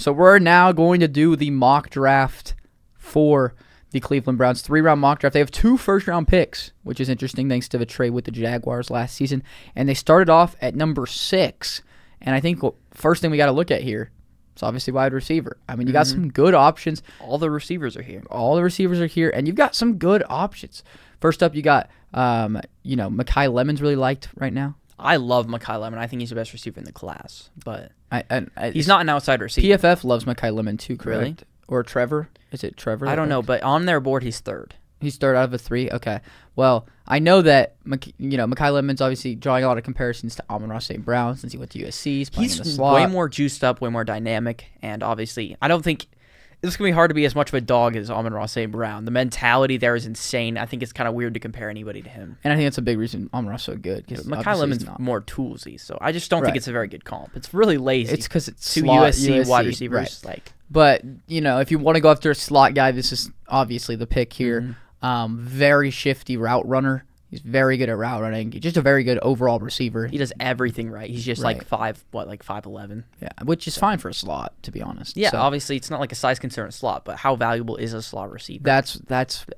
So we're now going to do the mock draft for the Cleveland Browns. 3-round mock draft. They have 2 first-round picks, which is interesting thanks to the trade with the Jaguars last season. And they started off at number 6. And I think first thing we got to look at here is obviously wide receiver. I mean, you got some good options. All the receivers are here. And you've got some good options. First up, you got, Mekhi Lemon's really liked right now. I love Mekhi Lemon. I think he's the best receiver in the class, but he's He's not an outside receiver. PFF loves Mekhi Lemon too, correct? Really? Or Trevor? Is it Trevor? I don't know, but on their board, he's third. He's third out of a 3? Okay. Well, I know that, Mekhi Lemon's obviously drawing a lot of comparisons to Amon-Ra St. Brown since he went to USC. He's playing in the slot. Way more juiced up, way more dynamic, and obviously, I don't think it's going to be hard to be as much of a dog as Amon-Ra St. Brown. The mentality there is insane. I think it's kind of weird to compare anybody to him. And I think that's a big reason Amon-Ra's so good. Mekhi Lemon's more toolsy, so I just don't think it's a very good comp. It's really lazy. It's because it's two slot, USC wide receivers. Right. But, if you want to go after a slot guy, this is obviously the pick here. Very shifty route runner. He's very good at route running. He's just a very good overall receiver. He does everything right. He's just like 5'11". Yeah, which is fine for a slot, to be honest. Yeah, so, obviously it's not like a size concern at slot, but how valuable is a slot receiver? That's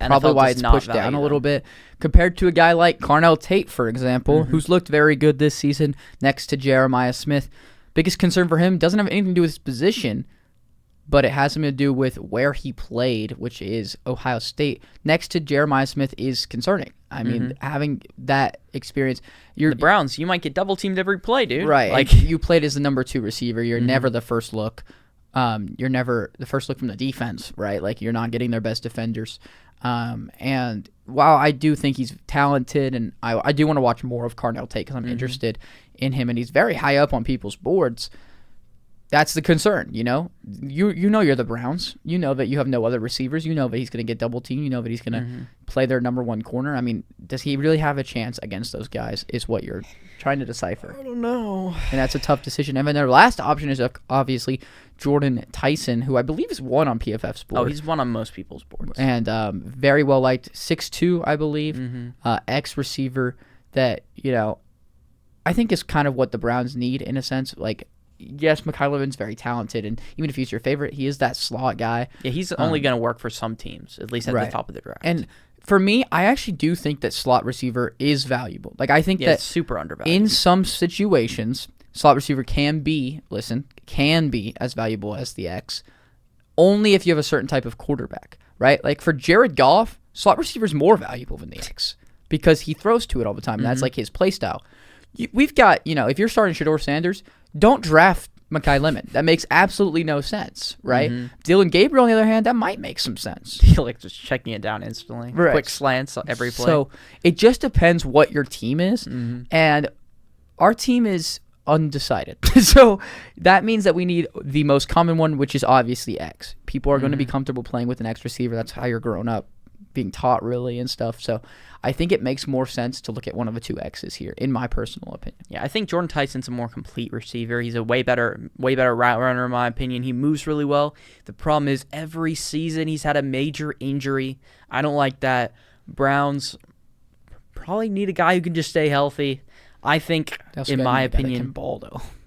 probably why it's pushed down a little bit compared to a guy like Carnell Tate, for example, who's looked very good this season next to Jeremiah Smith. Biggest concern for him doesn't have anything to do with his position, but it has something to do with where he played, which is Ohio State. Next to Jeremiah Smith is concerning. I mean, having that experience. The Browns, you might get double-teamed every play, dude. Right. Like, you played as the number 2 receiver. You're never the first look. You're never the first look from the defense, right? Like, you're not getting their best defenders. And while I do think he's talented, and I do want to watch more of Carnell Tate because I'm interested in him, and he's very high up on people's boards, that's the concern, You know you're the Browns. You know that you have no other receivers. You know that he's going to get double teamed. You know that he's going to play their number 1 corner. I mean, does he really have a chance against those guys is what you're trying to decipher. I don't know. And that's a tough decision. And then their last option is obviously Jordan Tyson, who I believe is 1 on PFF's board. Oh, he's 1 on most people's boards. And very well liked, 6'2", I believe, ex-receiver that, I think is kind of what the Browns need in a sense. Like, yes, Mekhi Lemon's very talented, and even if he's your favorite, he is that slot guy. Yeah, he's only going to work for some teams, at least at the top of the draft. And for me, I actually do think that slot receiver is valuable. Like, I think that it's super undervalued. In some situations, slot receiver can be as valuable as the X, only if you have a certain type of quarterback, right? Like, for Jared Goff, slot receiver is more valuable than the X because he throws to it all the time, and that's like his play style. We've got, if you're starting Shedeur Sanders, don't draft Mekhi Lemon. That makes absolutely no sense, right? Dylan Gabriel, on the other hand, that might make some sense. Like just checking it down instantly. Right. Quick slants every play. So it just depends what your team is, and our team is undecided. So that means that we need the most common one, which is obviously X. People are going to be comfortable playing with an X receiver. That's how you're growing up, being taught really and stuff. So I think it makes more sense to look at one of the 2 X's here, in my personal opinion. Yeah, I think Jordan Tyson's a more complete receiver. He's a way better route runner, in my opinion. He moves really well. The problem is every season he's had a major injury. I don't like that. Browns probably need a guy who can just stay healthy. I think, in my opinion,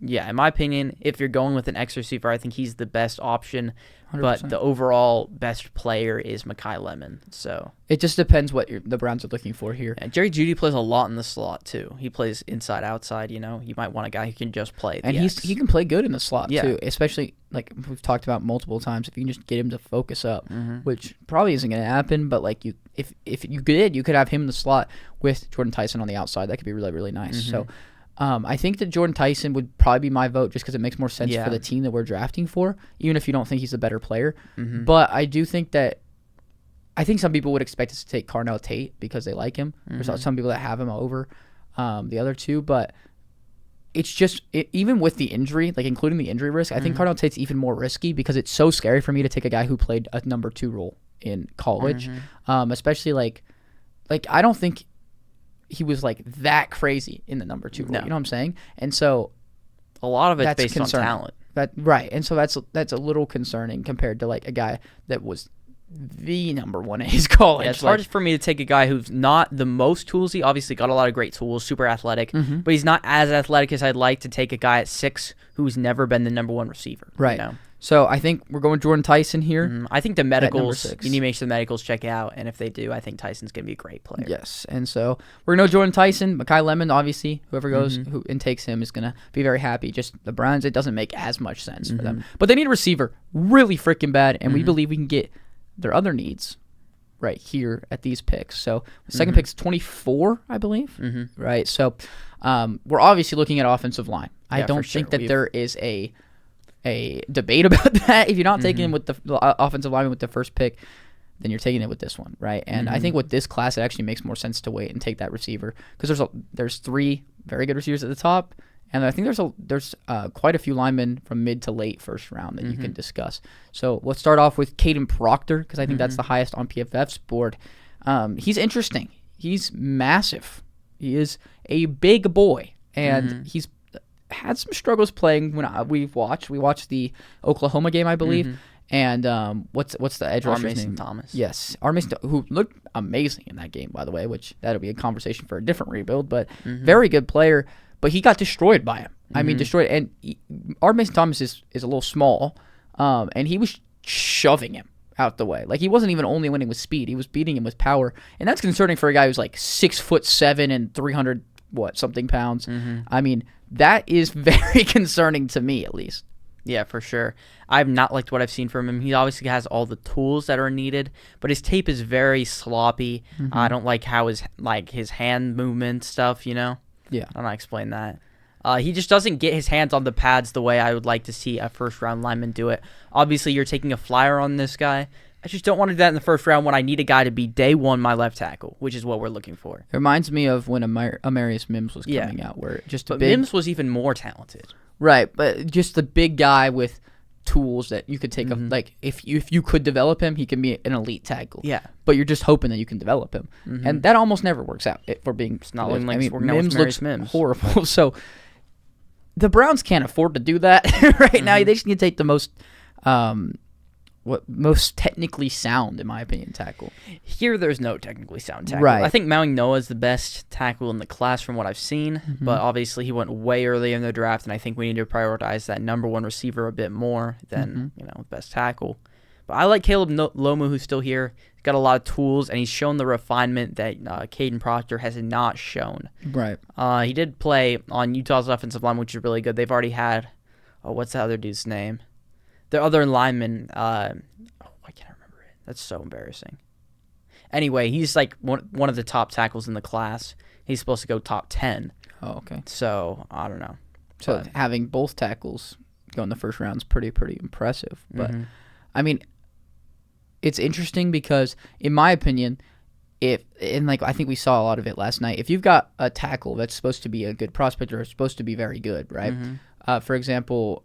yeah, in my opinion, if you're going with an X receiver, I think he's the best option. 100%. But the overall best player is Mekhi Lemon. So it just depends what the Browns are looking for here. And Jerry Jeudy plays a lot in the slot too. He plays inside, outside. You might want a guy who can just play. And he can play good in the slot too, especially like we've talked about multiple times. If you can just get him to focus up, which probably isn't going to happen, but like if you could have him in the slot with Jordan Tyson on the outside. That could be really, really nice. So. I think that Jordan Tyson would probably be my vote just because it makes more sense for the team that we're drafting for, even if you don't think he's a better player. But I do think that I think some people would expect us to take Carnell Tate because they like him. There's some people that have him over the other 2, but it's just even with the injury, like including the injury risk, I think Carnell Tate's even more risky because it's so scary for me to take a guy who played a number 2 role in college, especially like I don't think he was like that crazy in the number 2 role. You know what I'm saying? And so a lot of it's based on talent. Right. And so that's a little concerning compared to like a guy that was the number 1 in his college. Yeah, it's hard for me to take a guy who's not the most toolsy. Obviously got a lot of great tools, super athletic, but he's not as athletic as I'd like to take a guy at 6 who's never been the number 1 receiver. Right. So I think we're going Jordan Tyson here. I think the medicals, 6. you need to make sure the medicals check out, and if they do, I think Tyson's going to be a great player. Yes, and so we're going to Jordan Tyson. Mekhi Lemon, obviously, whoever goes who and takes him is going to be very happy. Just the Browns, it doesn't make as much sense for them. But they need a receiver really freaking bad, and we believe we can get their other needs right here at these picks. So the second pick's 24, I believe, right? So we're obviously looking at offensive line. I don't think that there is a debate about that. If you're not taking it with the offensive lineman with the first pick, then you're taking it with this one, right? And I think with this class, it actually makes more sense to wait and take that receiver because there's 3 very good receivers at the top, and I think there's quite a few linemen from mid to late first round that you can discuss. So let's start off with Caden Proctor because I think that's the highest on PFF's board. He's interesting. He's massive. He is a big boy, and he's had some struggles playing when we watched the Oklahoma game, I believe. And what's the edge rusher's name? Mason Thomas. Yes, Mason, who looked amazing in that game, by the way, which that'll be a conversation for a different rebuild, but very good player. But he got destroyed by him. I mean, destroyed. And Mason Thomas is a little small, and he was shoving him out the way. Like, he wasn't even only winning with speed; he was beating him with power, and that's concerning for a guy who's like 6'7" and 300 something pounds. I mean, that is very concerning to me, at least. Yeah, for sure. I've not liked what I've seen from him. He obviously has all the tools that are needed, but his tape is very sloppy. I don't like how his hand movement stuff, Yeah. I don't know how to explain that. He just doesn't get his hands on the pads the way I would like to see a first-round lineman do it. Obviously, you're taking a flyer on this guy. I just don't want to do that in the first round when I need a guy to be day one my left tackle, which is what we're looking for. It reminds me of when Amarius Mims was coming out, where Mims was even more talented. Right, but just the big guy with tools that you could take like if you could develop him, he can be an elite tackle. Yeah, but you're just hoping that you can develop him, and that almost never works out. For being, it's not looking like Mims looks horrible. So the Browns can't afford to do that right now. They just need to take the most technically sound, in my opinion, tackle. Here, there's no technically sound tackle. Right. I think Maui Noah is the best tackle in the class from what I've seen, but obviously he went way early in the draft, and I think we need to prioritize that number one receiver a bit more than best tackle. But I like Caleb Lomu, who's still here. He's got a lot of tools, and he's shown the refinement that Caden Proctor has not shown. Right. He did play on Utah's offensive line, which is really good. They've already had, what's the other dude's name? Their other lineman, I can't remember it. That's so embarrassing. Anyway, he's like one of the top tackles in the class. He's supposed to go top 10. Oh, okay. So, I don't know. So having both tackles go in the first round is pretty impressive. But, I mean, it's interesting because, in my opinion, I think we saw a lot of it last night. If you've got a tackle that's supposed to be a good prospect or supposed to be very good, right? For example,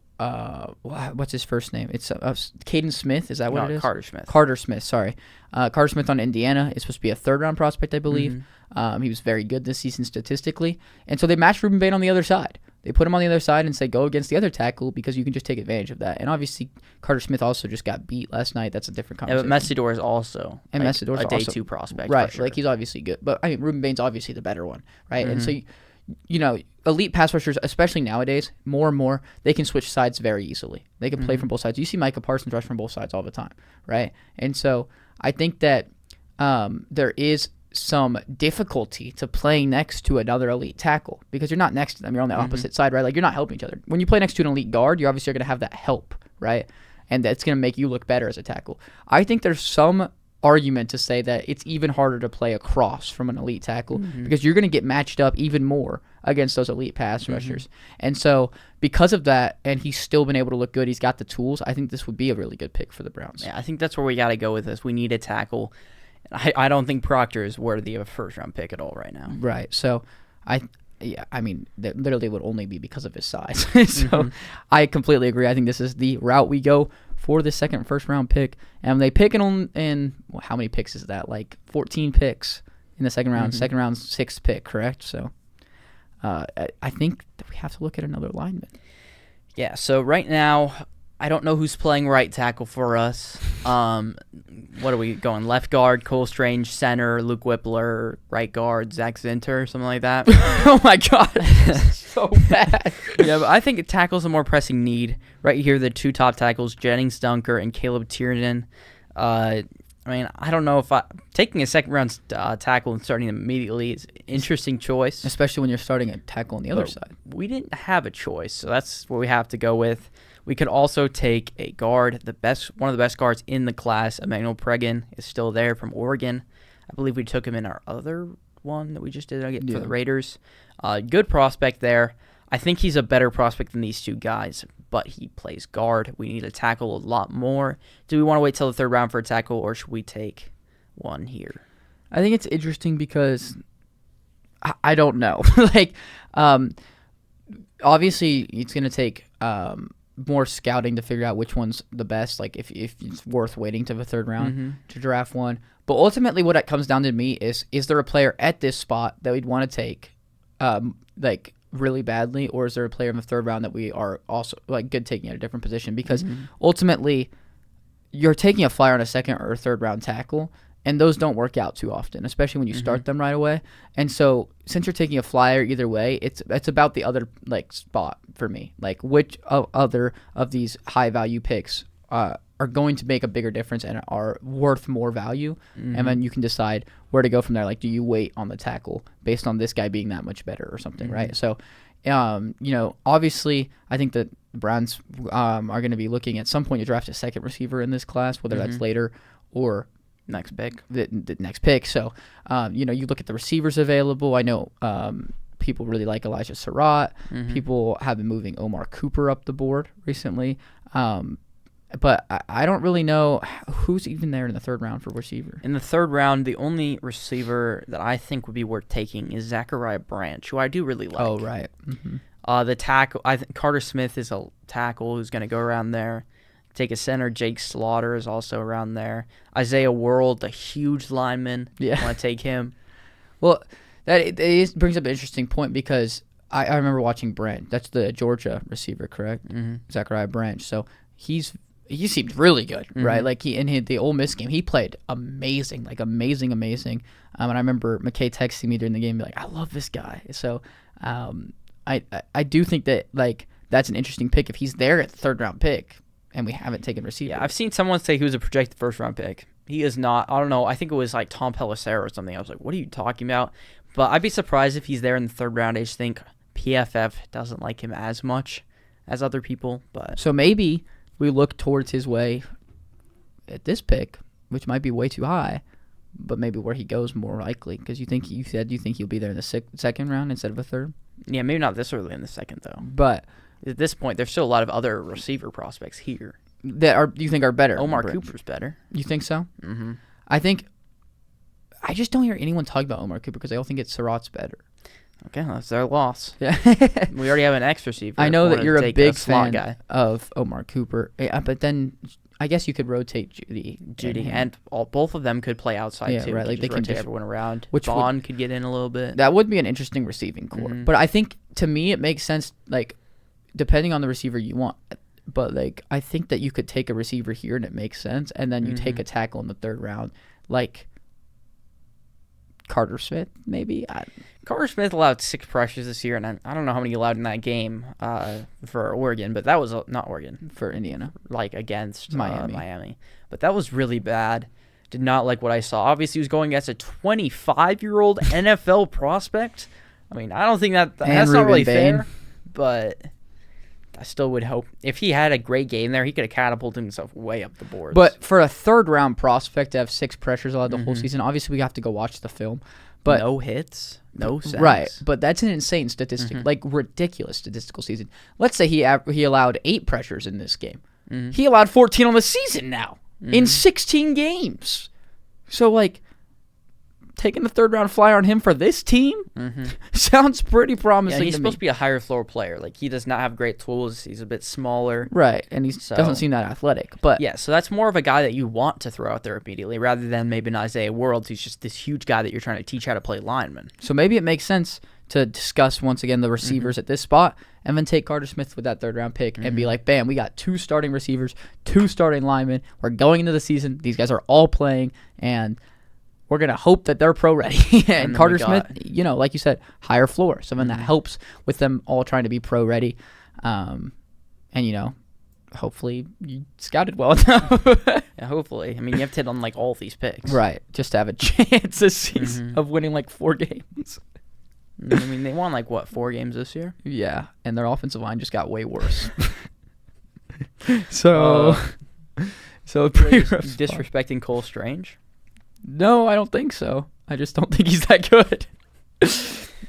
what's his first name? It's Caden Smith. Is that what it is? Carter Smith. Carter Smith, sorry. Carter Smith on Indiana is supposed to be a third-round prospect, I believe. He was very good this season statistically. And so they matched Ruben Bain on the other side. They put him on the other side and said, go against the other tackle because you can just take advantage of that. And obviously, Carter Smith also just got beat last night. That's a different conversation. Yeah, but Messidor is also a day two prospect. Right, for sure. Like he's obviously good. But, I mean, Ruben Bain's obviously the better one, right? And so, elite pass rushers, especially nowadays, more and more, they can switch sides very easily. They can play from both sides. You see Micah Parsons rush from both sides all the time, right? And so I think that there is some difficulty to playing next to another elite tackle because you're not next to them. You're on the opposite side, right? Like, you're not helping each other. When you play next to an elite guard, you're obviously going to have that help, right? And that's going to make you look better as a tackle. I think there's some argument to say that it's even harder to play across from an elite tackle because you're going to get matched up even more against those elite pass rushers. And so because of that, and he's still been able to look good, he's got the tools, I think this would be a really good pick for the Browns. Yeah, I think that's where we got to go with this. We need a tackle. I don't think Proctor is worthy of a first-round pick at all right now. Right. So, I mean, that literally would only be because of his size. So, I completely agree. I think this is the route we go for the second first-round pick. And they pick in how many picks is that? Like 14 picks in the second round. Second round, 6th pick, correct? So, I think that we have to look at another lineman. Yeah, so right now, I don't know who's playing right tackle for us. What are we going? Left guard, Cole Strange, center, Luke Whippler, right guard, Zach Zinter, something like that. Oh my god, so bad. Yeah, but I think tackle's a more pressing need. Right here, the 2 top tackles, Jennings Dunker and Caleb Tiernan. I mean, I don't know if taking a second round tackle and starting him immediately is an interesting choice. Especially when you're starting a tackle on the other side. We didn't have a choice, so that's what we have to go with. We could also take a guard, one of the best guards in the class. Emmanuel Pregan is still there from Oregon. I believe we took him in our other one that we just did for the Raiders. Good prospect there. I think he's a better prospect than these 2 guys, but he plays guard. We need a tackle a lot more. Do we want to wait till the 3rd round for a tackle, or should we take one here? I think it's interesting because I don't know. Obviously, it's going to take more scouting to figure out which one's the best, like if it's worth waiting to the 3rd round to draft one. But ultimately what it comes down to me is there a player at this spot that we'd want to take really badly, or is there a player in the 3rd round that we are also good taking at a different position? Because ultimately you're taking a flyer on a 2nd or 3rd round tackle, and those don't work out too often, especially when you start them right away. And so since you're taking a flyer either way, it's about the other spot for me. Which other of these high value picks are going to make a bigger difference and are worth more value, and then you can decide where to go from there. Do you wait on the tackle based on this guy being that much better or something, right? So, obviously, I think that the Browns are going to be looking at some point to draft a 2nd receiver in this class, whether that's later or next pick. The next pick. So, you look at the receivers available. I know people really like Elijah Surratt. People have been moving Omar Cooper up the board recently. But I don't really know who's even there in the 3rd round for receiver. In the 3rd round, the only receiver that I think would be worth taking is Zachariah Branch, who I do really like. Oh, right. The tackle, I think Carter Smith is a tackle who's going to go around there. Take a center. Jake Slaughter is also around there. Isaiah World, the huge lineman. Yeah. Want to take him? Well, that brings up an interesting point because I remember watching Branch. That's the Georgia receiver, correct? Zachariah Branch. So he seemed really good, right? In the Ole Miss game, he played amazing, amazing. And I remember McKay texting me during the game, be like, "I love this guy." So, I do think that that's an interesting pick if he's there at the 3rd round pick, and we haven't taken receiver. Yeah, I've seen someone say he was a projected 1st round pick. He is not. I don't know. I think it was Tom Pelissero or something. I was like, "What are you talking about?" But I'd be surprised if he's there in the 3rd round. I just think PFF doesn't like him as much as other people. But so maybe we look towards his way at this pick, which might be way too high, but maybe where he goes more likely. Because you think he'll be there in the 2nd round instead of a 3rd. Yeah, maybe not this early in the 2nd though. But at this point, there's still a lot of other receiver prospects here that you think are better. Omar Cooper's better. You think so? I just don't hear anyone talk about Omar Cooper because they all think it's Surratt's better. Okay, that's their loss. Yeah. We already have an X receiver. I know that you're a big fan of Omar Cooper, but then I guess you could rotate Judy, and both of them could play outside too. Right, they can rotate everyone around. Which Vaughn could get in a little bit. That would be an interesting receiving core. But I think to me it makes sense, depending on the receiver you want. But I think that you could take a receiver here and it makes sense, and then you take a tackle in the 3rd round, Carter Smith, maybe. Carter Smith allowed 6 pressures this year, and I don't know how many he allowed in that game for Oregon, but that was not Oregon. For Indiana. Against Miami. But that was really bad. Did not like what I saw. Obviously, he was going against a 25-year-old NFL prospect. I mean, I don't think that's not really fair, but I still would hope if he had a great game there, he could have catapulted himself way up the boards. But for a 3rd round prospect to have 6 pressures allowed the whole season, obviously we have to go watch the film. But no hits, no sacks. Right, but that's an insane statistic, ridiculous statistical season. Let's say he allowed 8 pressures in this game. He allowed 14 on the season now in 16 games. So taking the 3rd round flyer on him for this team sounds pretty promising. Yeah, he's supposed to be a higher floor player. He does not have great tools. He's a bit smaller. Right, and he doesn't seem that athletic. But yeah, so that's more of a guy that you want to throw out there immediately rather than maybe an Isaiah World, who's just this huge guy that you're trying to teach how to play lineman. So maybe it makes sense to discuss once again the receivers at this spot, and then take Carter Smith with that 3rd round pick and be like, bam, we got 2 starting receivers, 2 starting linemen. We're going into the season. These guys are all playing, and we're going to hope that they're pro ready. And Carter Smith, like you said, higher floor. So then that helps with them all trying to be pro ready. And, hopefully you scouted well enough. Yeah, hopefully. I mean, you have to hit on, all these picks. Right. Just to have a chance this season of winning, 4 games. I mean, they won, 4 games this year? Yeah. And their offensive line just got way worse. So pretty rough spot. Disrespecting Cole Strange? No, I don't think so. I just don't think he's that good.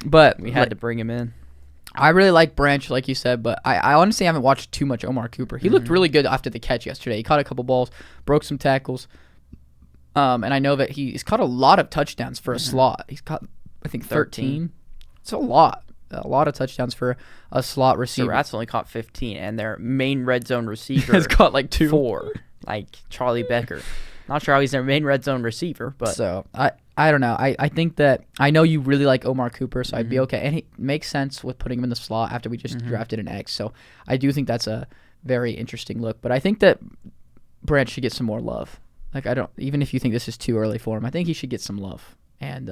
But we had to bring him in. I really like Branch, like you said, but I honestly haven't watched too much Omar Cooper. He looked really good after the catch yesterday. He caught a couple balls, broke some tackles, and I know that he's caught a lot of touchdowns for a slot. He's caught, I think, 13. It's a lot of touchdowns for a slot receiver. The Rats only caught 15, and their main red zone receiver has caught 2. 4, Charlie Becker. Not sure how he's their main red zone receiver, but so I don't know. I think that I know you really like Omar Cooper, so I'd be okay. And it makes sense with putting him in the slot after we just drafted an X. So I do think that's a very interesting look. But I think that Branch should get some more love. Even if you think this is too early for him, I think he should get some love. And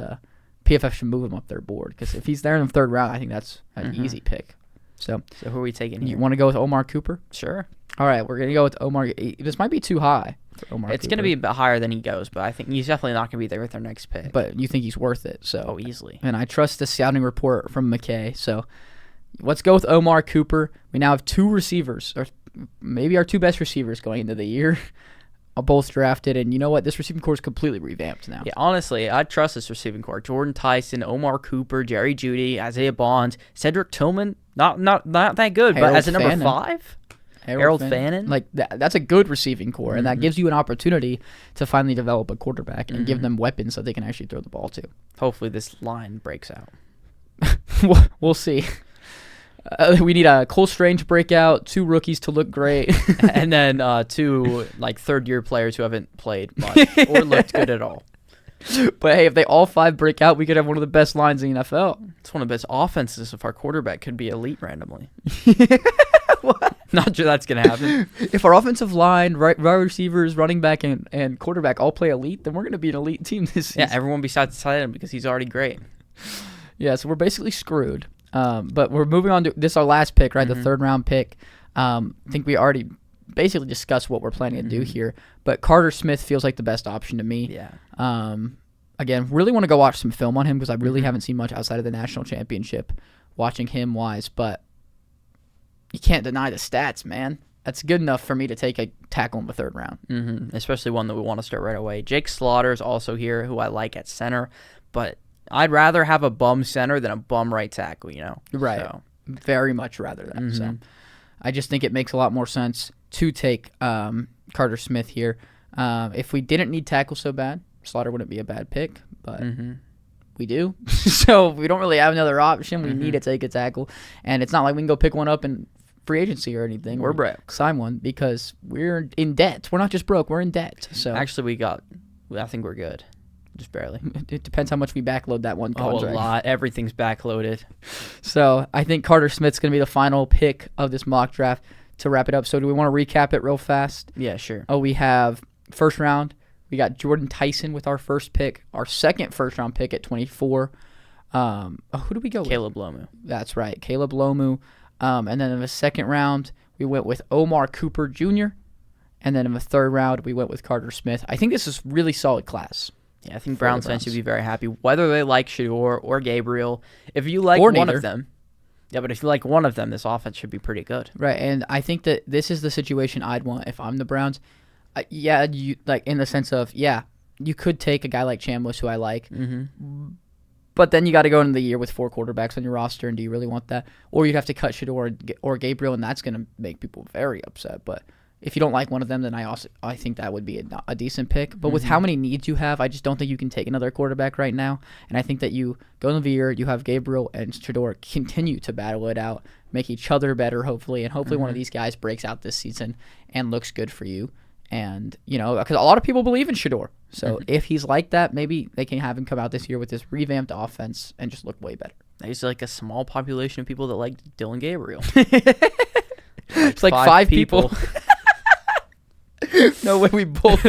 PFF should move him up their board because if he's there in the 3rd round, I think that's an easy pick. So who are we taking here? You want to go with Omar Cooper? Sure. All right, we're going to go with Omar. This might be too high for Omar It's going to be a bit higher than he goes, but I think he's definitely not going to be there with our next pick. But you think he's worth it. So easily. And I trust the scouting report from McKay. So let's go with Omar Cooper. We now have 2 receivers, or maybe our 2 best receivers going into the year. Both drafted, and you know what? This receiving core is completely revamped now. Yeah, honestly, I trust this receiving core. Jordan Tyson, Omar Cooper, Jerry Jeudy, Isaiah Bond, Cedric Tillman, not that good, Harold but as a number Fannin. 5, Harold Fannin. That's a good receiving core, and that gives you an opportunity to finally develop a quarterback and give them weapons that they can actually throw the ball to. Hopefully this line breaks out. We'll see. We need a Cole Strange breakout, 2 rookies to look great, and then 2 third-year players who haven't played much or looked good at all. But hey, if they all 5 break out, we could have one of the best lines in the NFL. It's one of the best offenses if our quarterback could be elite randomly. What? Not sure that's gonna happen. If our offensive line, right receivers, running back, and quarterback all play elite, then we're gonna be an elite team this season. Yeah, everyone besides tight end because he's already great. Yeah, so we're basically screwed. But we're moving on to this. Our last pick, right? The 3rd round pick. I think we already basically discussed what we're planning to do here. But Carter Smith feels like the best option to me. Yeah. Again, really want to go watch some film on him because I really haven't seen much outside of the national championship. Watching him wise, but you can't deny the stats, man. That's good enough for me to take a tackle in the 3rd round. Especially one that we want to start right away. Jake Slaughter is also here, who I like at center, but I'd rather have a bum center than a bum right tackle, Right. So. Very much rather that. So I just think it makes a lot more sense to take Carter Smith here. If we didn't need tackle so bad, Slaughter wouldn't be a bad pick, but we do. So we don't really have another option. We need to take a tackle. And it's not like we can go pick one up in free agency or anything. We're broke. Sign one because we're in debt. We're not just broke. We're in debt. So actually, I think we're good. Just barely. It depends how much we backload that one contract. A lot. Everything's backloaded. So I think Carter Smith's going to be the final pick of this mock draft to wrap it up. So do we want to recap it real fast? Yeah, sure. We have 1st round. We got Jordan Tyson with our 1st pick. Our 2nd 1st round pick at 24. Who do we go with? Caleb Lomu. That's right. Caleb Lomu. And then in the 2nd round, we went with Omar Cooper Jr. And then in the 3rd round, we went with Carter Smith. I think this is really solid class. Yeah, I think Browns fans should be very happy, whether they like Shedeur or Gabriel. If you like one of them, but if you like one of them, this offense should be pretty good. Right, and I think that this is the situation I'd want if I'm the Browns. You like in the sense of you could take a guy like Chambliss, who I like, but then you got to go into the year with 4 quarterbacks on your roster, and do you really want that? Or you'd have to cut Shedeur or Gabriel, and that's going to make people very upset. But if you don't like one of them, then I think that would be a decent pick. But with how many needs you have, I just don't think you can take another quarterback right now. And I think that you go into the year, you have Gabriel and Shedeur continue to battle it out, make each other better, hopefully. And hopefully one of these guys breaks out this season and looks good for you. And, because a lot of people believe in Shedeur. So if he's like that, maybe they can have him come out this year with this revamped offense and just look way better. There's like a small population of people that like Dylan Gabriel. It's like 5 people. No way we both.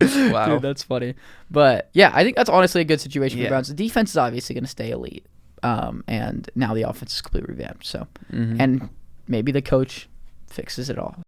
Wow. Dude, that's funny. But yeah, I think that's honestly a good situation for Yeah. the Browns. The defense is obviously going to stay elite. And now the offense is completely revamped. So, and maybe the coach fixes it all.